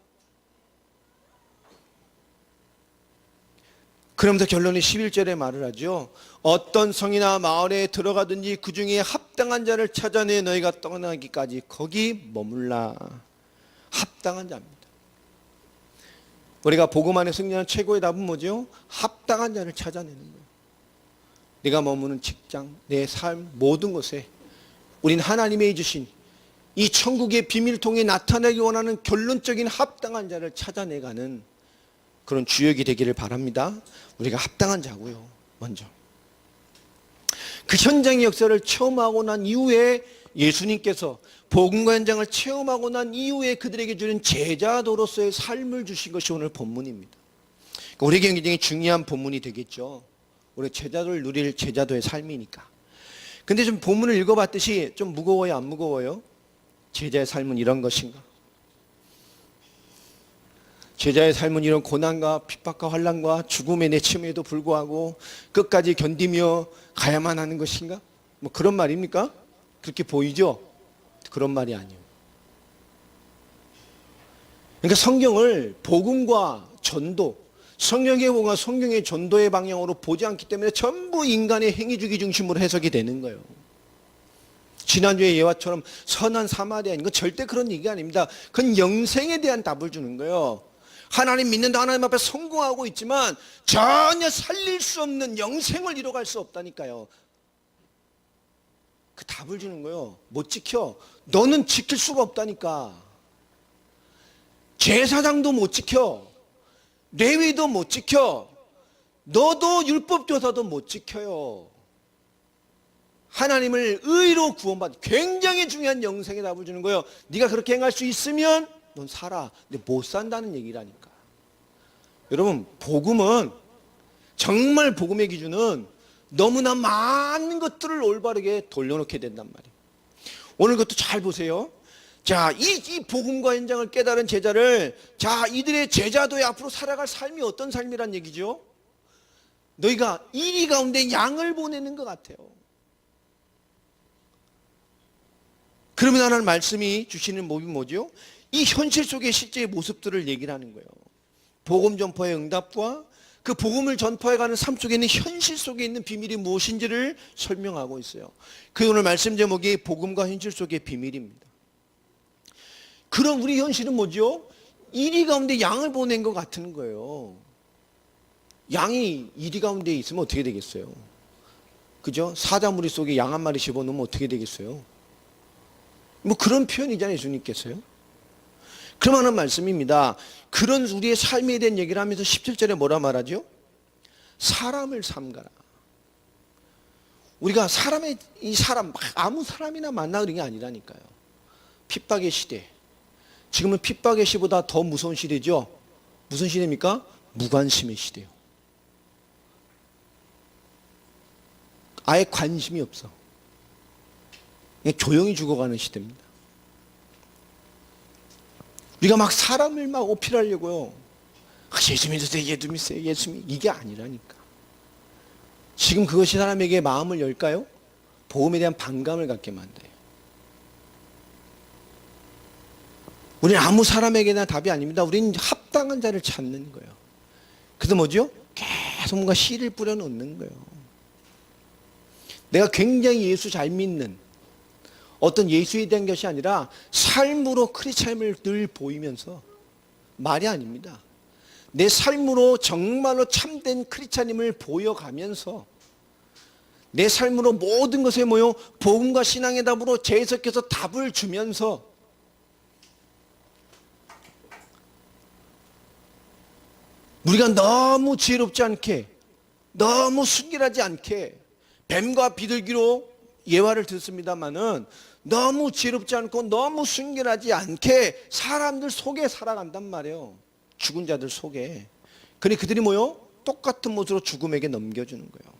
그러면서 결론이 11절에 말을 하죠. 어떤 성이나 마을에 들어가든지 그 중에 합당한 자를 찾아내 너희가 떠나기까지 거기 머물라. 합당한 자입니다. 우리가 복음 안에 승리하는 최고의 답은 뭐죠? 합당한 자를 찾아내는 거예요. 내가 머무는 직장, 내 삶, 모든 것에 우린 하나님의 주신 이 천국의 비밀을 통해 나타내기 원하는 결론적인 합당한 자를 찾아내가는 그런 주역이 되기를 바랍니다. 우리가 합당한 자고요. 먼저 그 현장의 역사를 체험하고 난 이후에 예수님께서 복음과 현장을 체험하고 난 이후에 그들에게 주는 제자도로서의 삶을 주신 것이 오늘 본문입니다. 그러니까 우리에게 굉장히 중요한 본문이 되겠죠. 우리 제자도를 누릴 제자도의 삶이니까. 근데 좀 본문을 읽어봤듯이 좀 무거워요, 안 무거워요? 제자의 삶은 이런 것인가? 제자의 삶은 이런 고난과 핍박과 환난과 죽음의 내침에도 불구하고 끝까지 견디며 가야만 하는 것인가? 뭐 그런 말입니까? 그렇게 보이죠? 그런 말이 아니에요. 그러니까 성경을 복음과 전도, 성경의 복음과 성경의 전도의 방향으로 보지 않기 때문에 전부 인간의 행위주의 중심으로 해석이 되는 거예요. 지난주의 예화처럼 선한 사마리아인 건 절대 그런 얘기가 아닙니다. 그건 영생에 대한 답을 주는 거예요. 하나님 믿는다, 하나님 앞에 성공하고 있지만 전혀 살릴 수 없는 영생을 이뤄갈 수 없다니까요. 그 답을 주는 거예요. 못 지켜. 너는 지킬 수가 없다니까. 제사장도 못 지켜. 레위도 못 지켜. 너도 율법교사도 못 지켜요. 하나님을 의로 구원받는 굉장히 중요한 영생의 답을 주는 거예요. 네가 그렇게 행할 수 있으면 넌 살아. 근데 못 산다는 얘기라니까. 여러분, 복음은 정말 복음의 기준은 너무나 많은 것들을 올바르게 돌려놓게 된단 말이에요. 오늘 그것도 잘 보세요. 자, 이 복음과 현장을 깨달은 제자를, 자, 이들의 제자도에 앞으로 살아갈 삶이 어떤 삶이란 얘기죠? 너희가 이리 가운데 양을 보내는 것 같아요. 그러면 하나님 말씀이 주시는 법이 뭐죠? 이 현실 속의 실제의 모습들을 얘기를 하는 거예요. 복음 전파의 응답과 그 복음을 전파해가는 삶 속에 있는 현실 속에 있는 비밀이 무엇인지를 설명하고 있어요. 그 오늘 말씀 제목이 복음과 현실 속의 비밀입니다. 그럼 우리 현실은 뭐죠? 이리 가운데 양을 보낸 것 같은 거예요. 양이 이리 가운데 있으면 어떻게 되겠어요? 그죠? 사자무리 속에 양 한 마리 집어넣으면 어떻게 되겠어요? 뭐 그런 표현이잖아요, 예수님께서요. 그러면 말씀입니다. 그런 우리의 삶에 대한 얘기를 하면서 17절에 뭐라 말하죠? 사람을 삼가라. 우리가 이 사람, 아무 사람이나 만나 그런 게 아니라니까요. 핍박의 시대. 지금은 핍박의 시보다 더 무서운 시대죠. 무슨 시대입니까? 무관심의 시대요. 아예 관심이 없어. 그냥 조용히 죽어가는 시대입니다. 우리가 막 사람을 막 어필하려고요. 예수 믿으세요, 예수 믿으세요, 예수 믿으세요. 이게 아니라니까. 지금 그것이 사람에게 마음을 열까요? 복음에 대한 반감을 갖게 만들어요. 우리는 아무 사람에게나 답이 아닙니다. 우리는 합당한 자를 찾는 거예요. 그래서 뭐죠? 계속 뭔가 씨를 뿌려놓는 거예요. 내가 굉장히 예수 잘 믿는 어떤 예수에 대한 것이 아니라 삶으로 크리스찬임을 늘 보이면서, 말이 아닙니다. 내 삶으로 정말로 참된 크리스찬임을 보여가면서 내 삶으로 모든 것에 모여 복음과 신앙의 답으로 재해석해서 답을 주면서 우리가 너무 지혜롭지 않게, 너무 순결하지 않게, 뱀과 비둘기로 예화를 듣습니다마는 너무 지혜롭지 않고 너무 순결하지 않게 사람들 속에 살아간단 말이에요. 죽은 자들 속에. 그러니 그들이 뭐요? 똑같은 모습으로 죽음에게 넘겨주는 거예요.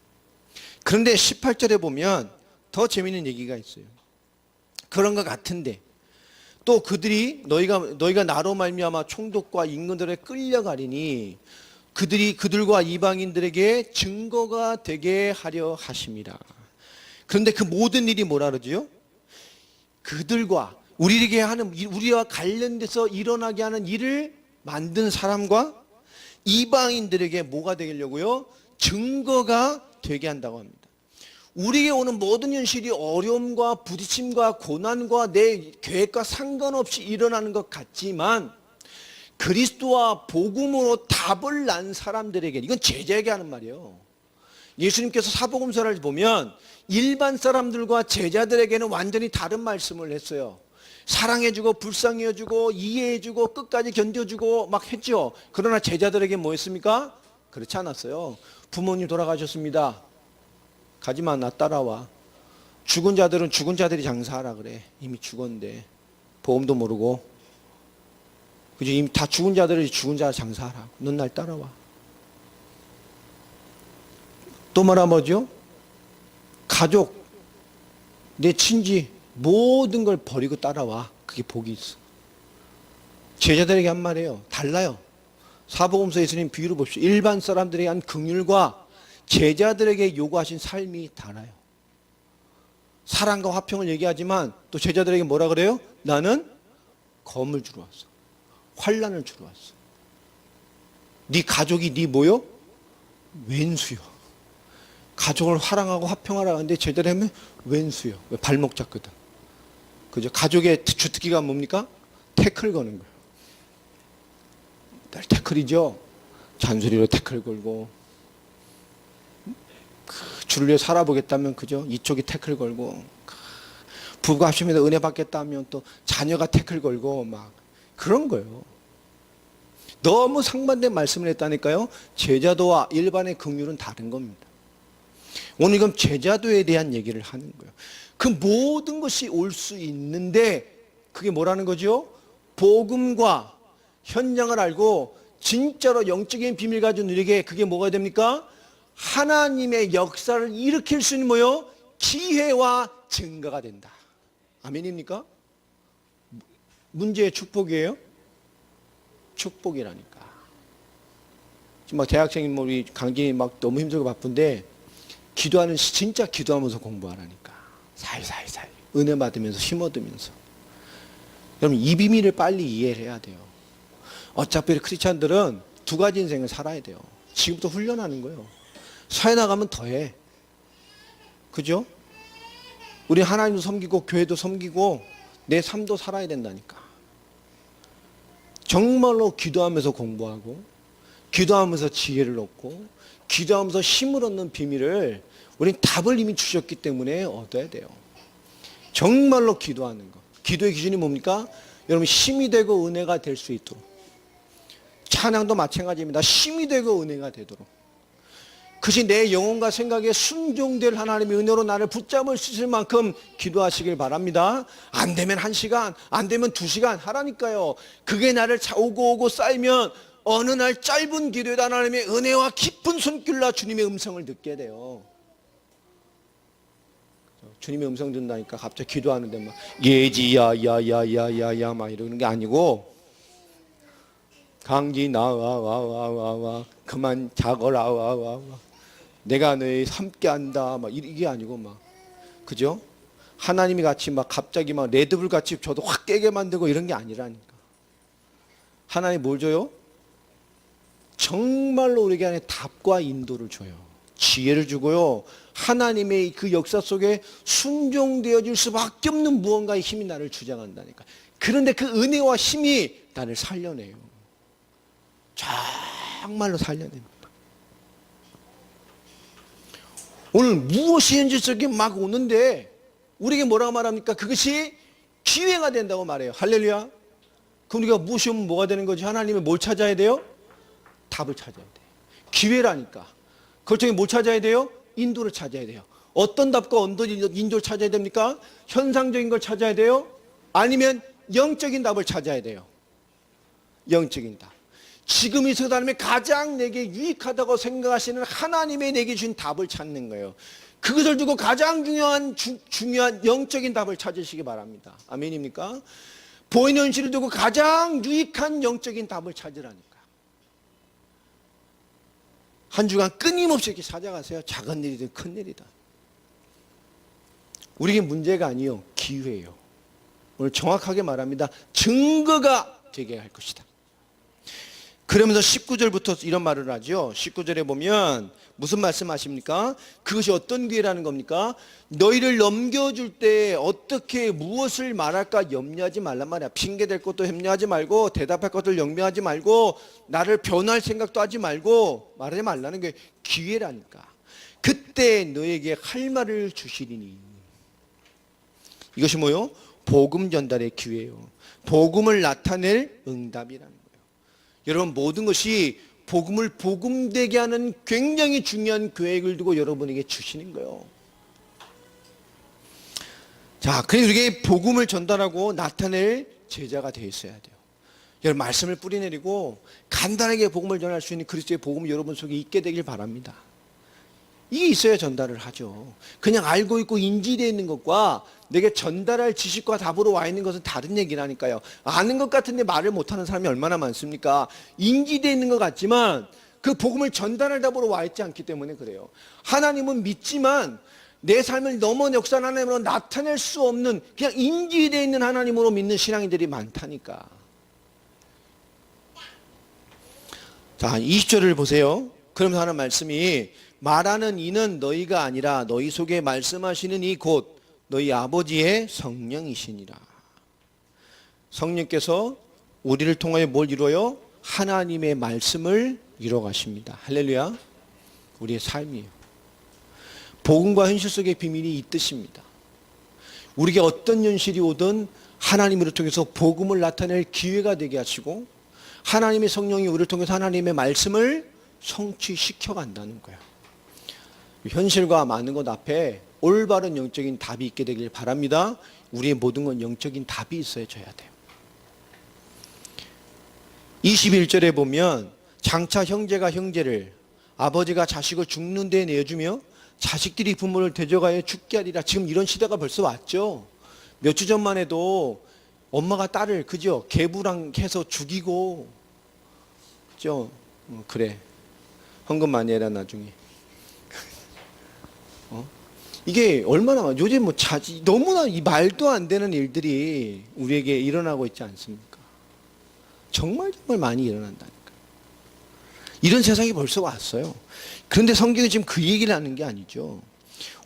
그런데 18절에 보면 더 재미있는 얘기가 있어요. 그런 것 같은데 또 그들이 너희가 나로 말미암아 총독과 임금들에 끌려가리니 그들과 이방인들에게 증거가 되게 하려 하심이라. 그런데 그 모든 일이 뭐라 그러죠? 그들과 우리와 관련돼서 일어나게 하는 일을 만든 사람과 이방인들에게 뭐가 되려고요? 증거가 되게 한다고 합니다. 우리에게 오는 모든 현실이 어려움과 부딪힘과 고난과 내 계획과 상관없이 일어나는 것 같지만 그리스도와 복음으로 답을 난 사람들에게, 이건 제자에게 하는 말이에요. 예수님께서 사복음서를 보면 일반 사람들과 제자들에게는 완전히 다른 말씀을 했어요. 사랑해주고 불쌍해주고 이해해주고 끝까지 견뎌주고 막 했죠. 그러나 제자들에게 뭐 했습니까? 그렇지 않았어요. 부모님 돌아가셨습니다. 가지마, 나 따라와. 죽은 자들은 죽은 자들이 장사하라 그래. 이미 죽었는데 보험도 모르고. 그죠? 이미 다 죽은 자들이 죽은 자 장사하라. 넌 날 따라와. 또 뭐죠? 가족, 내 친지 모든 걸 버리고 따라와. 그게 복이 있어. 제자들에게 한 말이에요. 달라요. 사복음서에 있으니 비유를 봅시다. 일반 사람들에게 한 긍휼과 제자들에게 요구하신 삶이 달라요. 사랑과 화평을 얘기하지만 또 제자들에게 뭐라 그래요? 나는 검을 주러 왔어. 환난을 주러 왔어. 네 가족이 네 뭐요? 왼수요. 가족을 화랑하고 화평하라 하는데 제자들 하면 왼수요. 왜? 발목 잡거든. 그죠? 가족의 주특기가 뭡니까? 태클 거는 거예요. 날 태클이죠. 잔소리로 태클 걸고, 주를 위해 살아보겠다면 그죠? 이쪽이 태클 걸고, 부부가 합심해서 은혜 받겠다면 또 자녀가 태클 걸고 막 그런 거예요. 너무 상반된 말씀을 했다니까요. 제자도와 일반의 긍휼은 다른 겁니다. 오늘 그럼 제자도에 대한 얘기를 하는 거예요. 그 모든 것이 올 수 있는데 그게 뭐라는 거죠? 복음과 현장을 알고 진짜로 영적인 비밀 가진 우리에게 그게 뭐가 됩니까? 하나님의 역사를 일으킬 수 있는 뭐요? 기회와 증거가 된다. 아멘입니까? 문제의 축복이에요? 축복이라니까. 지금 막 대학생이 우리 강진이 막 너무 힘들고 바쁜데 기도하는 진짜 기도하면서 공부하라니까. 살살살 은혜 받으면서 힘 얻으면서. 여러분 이 비밀을 빨리 이해를 해야 돼요. 어차피 크리스찬들은 두 가지 인생을 살아야 돼요. 지금부터 훈련하는 거예요. 사회 나가면 더해. 그죠? 우리 하나님도 섬기고 교회도 섬기고 내 삶도 살아야 된다니까. 정말로 기도하면서 공부하고 기도하면서 지혜를 얻고 기도하면서 힘을 얻는 비밀을 우리는 답을 이미 주셨기 때문에 얻어야 돼요. 정말로 기도하는 것. 기도의 기준이 뭡니까? 여러분 힘이 되고 은혜가 될 수 있도록. 찬양도 마찬가지입니다. 힘이 되고 은혜가 되도록. 그것이 내 영혼과 생각에 순종될 하나님의 은혜로 나를 붙잡을 수 있을 만큼 기도하시길 바랍니다. 안 되면 1시간, 안 되면 2시간 하라니까요. 그게 나를 오고 쌓이면 어느 날 짧은 기도에다 하나님의 은혜와 깊은 손길로 주님의 음성을 듣게 돼요. 주님의 음성 듣는다니까 갑자기 기도하는데 막 예지야 야야야야야 막 이러는 게 아니고 강지 나와 그만 자거라 와 내가 너희 함께 한다 막 이게 아니고 막 그죠? 하나님이 같이 막 갑자기 막 레드불 같이 저도 확 깨게 만들고 이런 게 아니라니까. 하나님 뭘 줘요? 정말로 우리에게 안에 답과 인도를 줘요. 지혜를 주고요. 하나님의 그 역사 속에 순종되어질 수밖에 없는 무언가의 힘이 나를 주장한다니까. 그런데 그 은혜와 힘이 나를 살려내요. 정말로 살려냅니다. 오늘 무엇이 현실적인 막 오는데 우리에게 뭐라고 말합니까? 그것이 기회가 된다고 말해요. 할렐루야. 그럼 우리가 무엇이 오면 뭐가 되는 거지? 하나님의 뭘 찾아야 돼요? 답을 찾아야 돼. 기회라니까. 그걸 통해 뭘 찾아야 돼요? 인도를 찾아야 돼요. 어떤 답과 어떤 인도를 찾아야 됩니까? 현상적인 걸 찾아야 돼요? 아니면 영적인 답을 찾아야 돼요? 영적인 답. 지금 이 세상에 가장 내게 유익하다고 생각하시는 하나님의 내게 주신 답을 찾는 거예요. 그것을 두고 가장 중요한 영적인 답을 찾으시기 바랍니다. 아멘입니까? 보이는 현실을 두고 가장 유익한 영적인 답을 찾으라니까. 한 주간 끊임없이 이렇게 찾아가세요. 작은 일이든 큰 일이든. 우리에게 문제가 아니요 기회예요. 오늘 정확하게 말합니다. 증거가 되게 할 것이다. 그러면서 19절부터 이런 말을 하죠. 19절에 보면 무슨 말씀하십니까? 그것이 어떤 기회라는 겁니까? 너희를 넘겨줄 때 어떻게 무엇을 말할까 염려하지 말란 말이야. 핑계댈 것도 염려하지 말고 대답할 것들 염려하지 말고 나를 변호할 생각도 하지 말고 말하지 말라는 게 기회라니까. 그때 너에게 할 말을 주시리니. 이것이 뭐요? 복음 전달의 기회예요. 복음을 나타낼 응답이라는 거예요. 여러분, 모든 것이 복음을 복음되게 하는 굉장히 중요한 계획을 두고 여러분에게 주시는 거예요. 자, 그래서 우리에게 복음을 전달하고 나타낼 제자가 되어 있어야 돼요. 여러분, 말씀을 뿌리내리고 간단하게 복음을 전할 수 있는 그리스도의 복음이 여러분 속에 있게 되길 바랍니다. 이게 있어야 전달을 하죠. 그냥 알고 있고 인지되어 있는 것과 내게 전달할 지식과 답으로 와 있는 것은 다른 얘기라니까요. 아는 것 같은데 말을 못하는 사람이 얼마나 많습니까? 인지되어 있는 것 같지만 그 복음을 전달할 답으로 와 있지 않기 때문에 그래요. 하나님은 믿지만 내 삶을 넘어 역사하는 하나님으로 나타낼 수 없는, 그냥 인지되어 있는 하나님으로 믿는 신앙인들이 많다니까. 자, 20절을 보세요. 그러면서 하는 말씀이, 말하는 이는 너희가 아니라 너희 속에 말씀하시는 이 곧 너희 아버지의 성령이시니라. 성령께서 우리를 통하여 뭘 이루어요? 하나님의 말씀을 이루어 가십니다. 할렐루야. 우리의 삶이에요. 복음과 현실 속의 비밀이 이 뜻입니다. 우리에게 어떤 현실이 오든 하나님을 통해서 복음을 나타낼 기회가 되게 하시고 하나님의 성령이 우리를 통해서 하나님의 말씀을 성취시켜 간다는 거예요. 현실과 많은 것 앞에 올바른 영적인 답이 있게 되길 바랍니다. 우리의 모든 건 영적인 답이 있어져야 돼요. 21절에 보면 장차 형제가 형제를, 아버지가 자식을 죽는 데 내어주며 자식들이 부모를 대적하여 죽게 하리라. 지금 이런 시대가 벌써 왔죠. 몇 주 전만 해도 엄마가 딸을 그죠? 계부랑해서 죽이고, 그죠? 그래. 헌금 많이 해라 나중에. 이게 얼마나 요즘 뭐 너무나 이 말도 안 되는 일들이 우리에게 일어나고 있지 않습니까? 정말 많이 일어난다니까. 이런 세상이 벌써 왔어요. 그런데 성경이 지금 그 얘기를 하는 게 아니죠.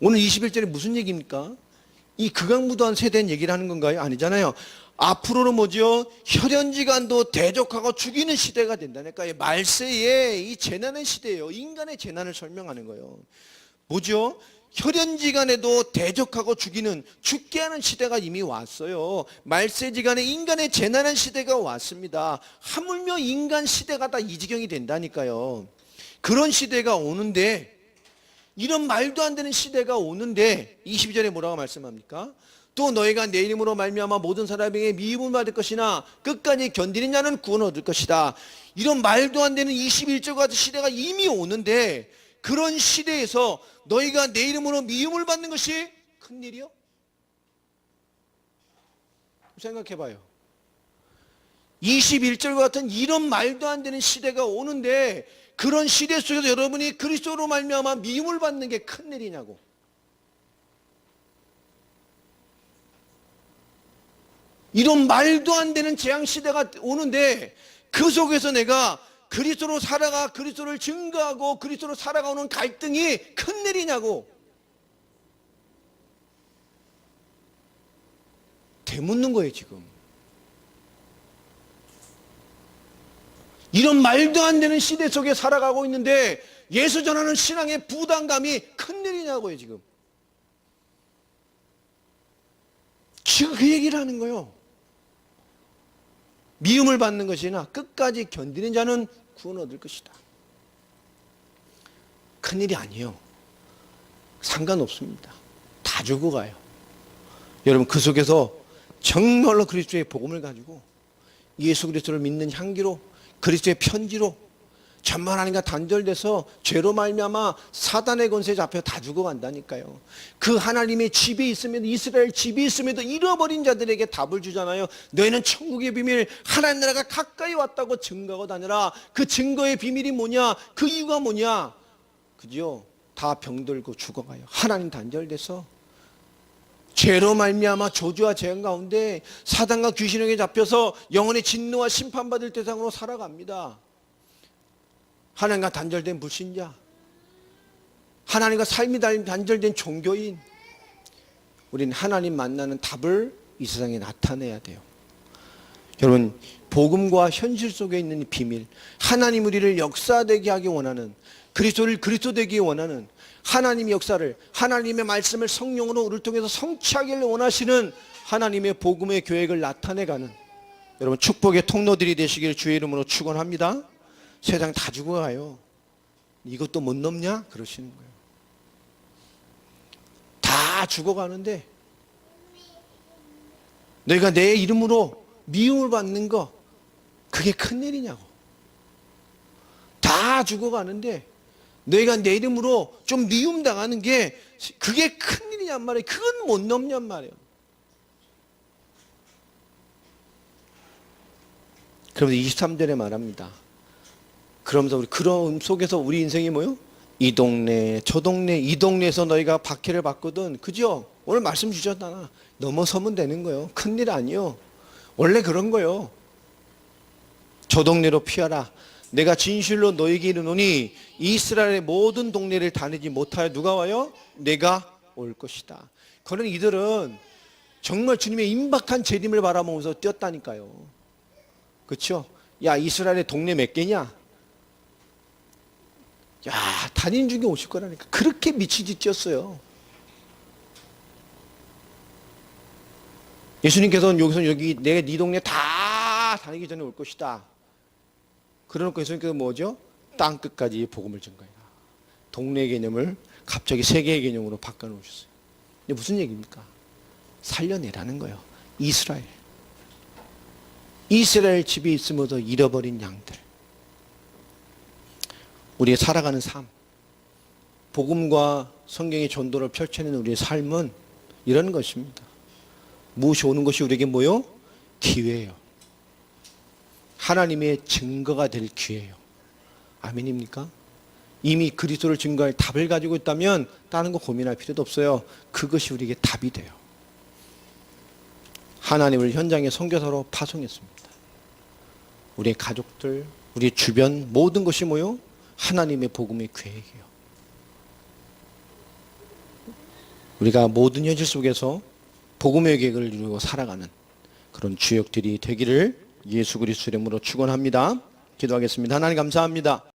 오늘 21절에 무슨 얘기입니까? 이 극악무도한 세대는 얘기를 하는 건가요? 아니잖아요. 앞으로는 뭐죠? 혈연지간도 대적하고 죽이는 시대가 된다니까요. 말세에 이 재난의 시대예요. 인간의 재난을 설명하는 거예요. 뭐죠? 혈연지간에도 대적하고 죽게 하는 시대가 이미 왔어요. 말세지간에 인간의 재난의 시대가 왔습니다. 하물며 인간 시대가 다 이 지경이 된다니까요. 그런 시대가 오는데, 이런 말도 안 되는 시대가 오는데 22절에 뭐라고 말씀합니까? 또 너희가 내 이름으로 말미암아 모든 사람에게 미움을 받을 것이나 끝까지 견디는 자는 구원 얻을 것이다. 이런 말도 안 되는 21절 같은 시대가 이미 오는데, 그런 시대에서 너희가 내 이름으로 미움을 받는 것이 큰일이요? 생각해봐요. 21절 같은 이런 말도 안 되는 시대가 오는데, 그런 시대 속에서 여러분이 그리스도로 말미암아 미움을 받는 게 큰일이냐고. 이런 말도 안 되는 재앙 시대가 오는데, 그 속에서 내가 그리스도로 살아가 그리스도를 증거하고 그리스도로 살아가는 갈등이 큰일이냐고. 되묻는 거예요 지금. 이런 말도 안 되는 시대 속에 살아가고 있는데 예수 전하는 신앙의 부담감이 큰일이냐고요 지금. 지금 그 얘기를 하는 거예요. 미움을 받는 것이나 끝까지 견디는 자는 구원 얻을 것이다. 큰일이 아니에요. 상관없습니다. 다 죽어가요. 여러분, 그 속에서 정말로 그리스도의 복음을 가지고 예수 그리스도를 믿는 향기로, 그리스도의 편지로 전만 하나님과 단절돼서 죄로 말미암아 사단의 권세에 잡혀 다 죽어간다니까요. 그 하나님의 집에 있음에도, 이스라엘 집에 있음에도 잃어버린 자들에게 답을 주잖아요. 너희는 천국의 비밀, 하나님 나라가 가까이 왔다고 증거하고 다니라. 그 증거의 비밀이 뭐냐? 그 이유가 뭐냐? 그죠? 다 병들고 죽어가요. 하나님 단절돼서 죄로 말미암아 저주와 재앙 가운데 사단과 귀신에게 잡혀서 영원히 진노와 심판받을 대상으로 살아갑니다. 하나님과 단절된 불신자, 하나님과 삶이 단절된 종교인, 우리는 하나님 만나는 답을 이 세상에 나타내야 돼요. 여러분, 복음과 현실 속에 있는 비밀, 하나님 우리를 역사되게 하기 원하는, 그리스도를 그리스도 되기 원하는, 하나님의 역사를, 하나님의 말씀을 성령으로 우리를 통해서 성취하기를 원하시는 하나님의 복음의 계획을 나타내가는 여러분 축복의 통로들이 되시길 주의 이름으로 축원합니다. 세상 다 죽어가요. 이것도 못 넘냐? 그러시는 거예요. 다 죽어가는데 너희가 내 이름으로 미움을 받는 거 그게 큰일이냐고. 다 죽어가는데 너희가 내 이름으로 좀 미움당하는 게 그게 큰일이냔 말이에요. 그건 못 넘냔 말이에요. 그러면서 23절에 말합니다. 그러면서 우리 그런 속에서 우리 인생이 뭐요? 이 동네 저 동네 이 동네에서 너희가 박해를 받거든. 그죠? 오늘 말씀 주셨잖아. 넘어서면 되는 거예요. 큰일 아니요. 원래 그런 거예요. 저 동네로 피하라. 내가 진실로 너에게 이르노니 이스라엘의 모든 동네를 다니지 못하여 누가 와요? 내가 올 것이다. 그런 이들은 정말 주님의 임박한 재림을 바라보면서 뛰었다니까요. 그렇죠? 야, 이스라엘의 동네 몇 개냐? 야, 단임 중에 오실 거라니까. 그렇게 미치지 뛰었어요. 예수님께서는 여기서 여기 내가 네 동네 다 다니기 전에 올 것이다. 그러놓고 예수님께서 뭐죠? 땅 끝까지 복음을 전가해라. 동네 개념을 갑자기 세계의 개념으로 바꿔놓으셨어요. 이게 무슨 얘기입니까? 살려내라는 거예요. 이스라엘 집에 있으면서 잃어버린 양들. 우리의 살아가는 삶, 복음과 성경의 전도를 펼쳐내는 우리의 삶은 이런 것입니다. 무엇이 오는 것이 우리에게 뭐요? 기회예요. 하나님의 증거가 될 기회예요. 아멘입니까? 이미 그리스도를 증거할 답을 가지고 있다면 다른 거 고민할 필요도 없어요. 그것이 우리에게 답이 돼요. 하나님을 현장의 선교사로 파송했습니다. 우리의 가족들, 우리 주변 모든 것이 뭐요? 하나님의 복음의 계획이에요. 우리가 모든 현실 속에서 복음의 계획을 이루고 살아가는 그런 주역들이 되기를 예수 그리스도 이름으로 축원합니다. 기도하겠습니다. 하나님 감사합니다.